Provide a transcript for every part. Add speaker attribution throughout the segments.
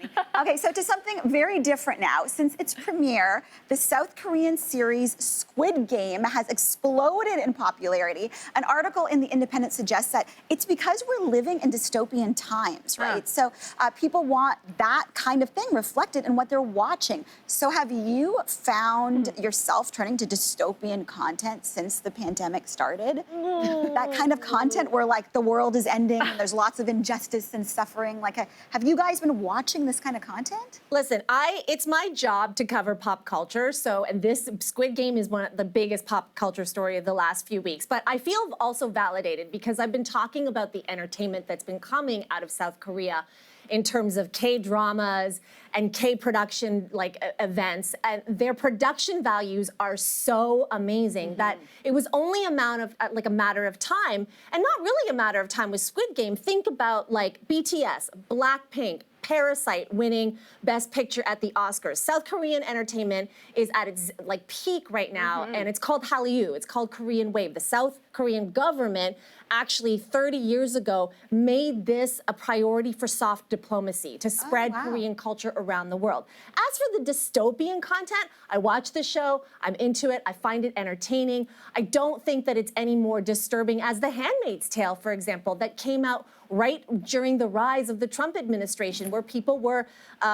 Speaker 1: Lainey. Okay, so to something very different now. Since its premiere, the South Korean series Squid Game has exploded in popularity. An article in The Independent suggests that it's because we're living in dystopian times, right? So people want that kind of thing reflected in what they're watching. So have you found yourself turning to dystopian content since the pandemic started? That kind of content where like the world is ending and there's lots of injustice and suffering. Like, have you guys been watching this kind of content?
Speaker 2: Listen, it's my job to cover pop culture. And this Squid Game is one of the biggest pop culture story of the last few weeks. But I feel also validated because I've been talking about the entertainment that's been coming out of South Korea in terms of K-dramas and K-production events, and their production values are so amazing that it was only a matter of time, and not really a matter of time with Squid Game. Think about like BTS, Blackpink, Parasite winning Best Picture at the Oscars. South Korean entertainment is at its peak right now, and it's called Hallyu. It's called Korean Wave. The South Korean government actually 30 years ago made this a priority for soft diplomacy to spread Korean culture around the world. As for the dystopian content, I watch the show, I'm into it, I find it entertaining. I don't think that it's any more disturbing as The Handmaid's Tale, for example, that came out right during the rise of the Trump administration, where people were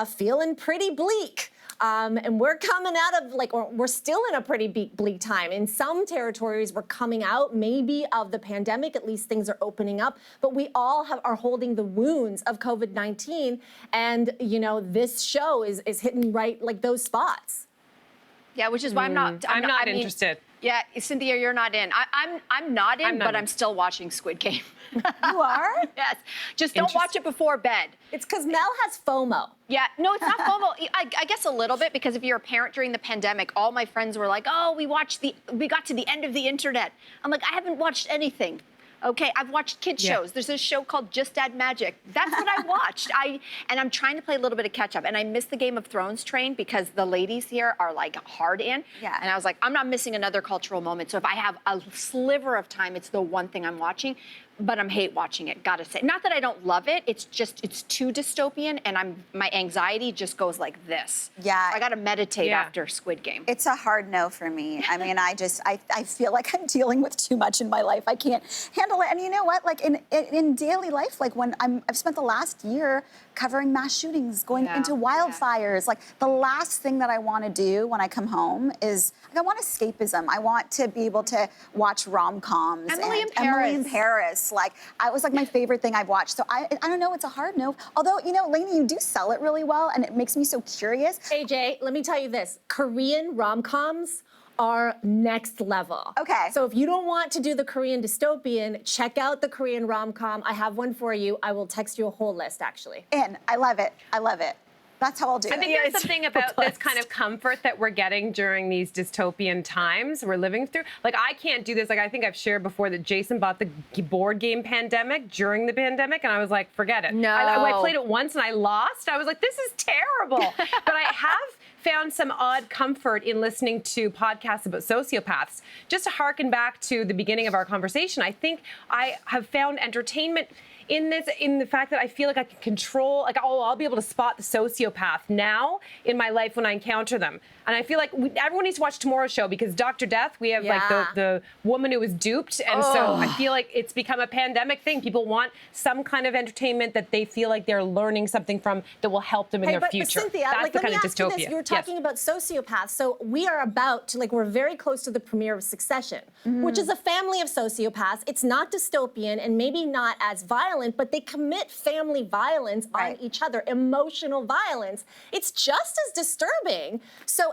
Speaker 2: feeling pretty bleak. And we're coming out of, or we're still in a pretty bleak time. In some territories, we're coming out maybe of the pandemic, at least things are opening up, but we all are holding the wounds of COVID-19. And, this show is hitting right those spots.
Speaker 3: Yeah, which is why I'm not
Speaker 4: interested.
Speaker 3: Yeah, Cynthia, you're not in. I'm not in, but I'm still watching Squid Game.
Speaker 1: You are?
Speaker 3: Yes. Just don't watch it before bed.
Speaker 2: It's because Mel has FOMO.
Speaker 3: Yeah, no, it's not FOMO. I guess a little bit, because if you're a parent during the pandemic, all my friends were like, oh, we got to the end of the internet. I'm like, I haven't watched anything. Okay, I've watched kids shows. There's this show called Just Add Magic. That's what I watched. And I'm trying to play a little bit of catch up. And I missed the Game of Thrones train because the ladies here are hard in.
Speaker 1: Yeah.
Speaker 3: And I was like, I'm not missing another cultural moment. So if I have a sliver of time, it's the one thing I'm watching. But I'm hate watching it, gotta say. Not that I don't love it, it's too dystopian, and my anxiety just goes like this.
Speaker 1: Yeah.
Speaker 3: I gotta meditate after Squid Game.
Speaker 1: It's a hard no for me. I mean, I feel like I'm dealing with too much in my life. I can't handle it. And you know what? In daily life, when I've spent the last year covering mass shootings, going into wildfires. The last thing that I want to do when I come home is I want escapism. I want to be able to watch rom-coms.
Speaker 3: Emily in
Speaker 1: Paris. I was my favorite thing I've watched. So I don't know, it's a hard no. Although, Lainey, you do sell it really well, and it makes me so curious.
Speaker 2: AJ, let me tell you this. Korean rom-coms are next level.
Speaker 1: Okay.
Speaker 2: So if you don't want to do the Korean dystopian, check out the Korean rom-com. I have one for you. I will text you a whole list, actually.
Speaker 1: I love it. I love it. That's how I'll do it.
Speaker 4: I think there's something about this kind of comfort that we're getting during these dystopian times we're living through. I can't do this. I think I've shared before that Jason bought the board game Pandemic during the pandemic, and I was like, forget it.
Speaker 3: No.
Speaker 4: I played it once and I lost. I was like, this is terrible. But I have found some odd comfort in listening to podcasts about sociopaths. Just to harken back to the beginning of our conversation, I think I have found entertainment in the fact that I feel like I can control, I'll be able to spot the sociopath now in my life when I encounter them. And I feel like everyone needs to watch Tomorrow's Show, because Dr. Death, we have the woman who was duped. And so I feel like it's become a pandemic thing. People want some kind of entertainment that they feel like they're learning something from that will help them in their future.
Speaker 2: But Cynthia,
Speaker 4: that's the kind of dystopia.
Speaker 2: You this. You were talking about sociopaths. So we are about to, we're very close to the premiere of Succession, which is a family of sociopaths. It's not dystopian and maybe not as violent, but they commit family violence on each other, emotional violence. It's just as disturbing.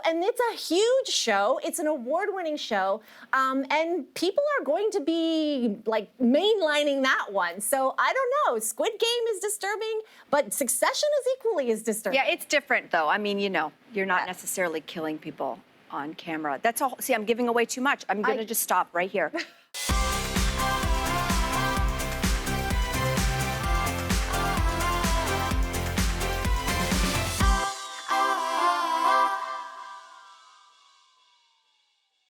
Speaker 2: And it's a huge show. It's an award-winning show. And people are going to be mainlining that one. So I don't know. Squid Game is disturbing, but Succession is equally as disturbing.
Speaker 3: Yeah, it's different though. I mean, you're not necessarily killing people on camera. That's all. See, I'm giving away too much. I'm going to just stop right here.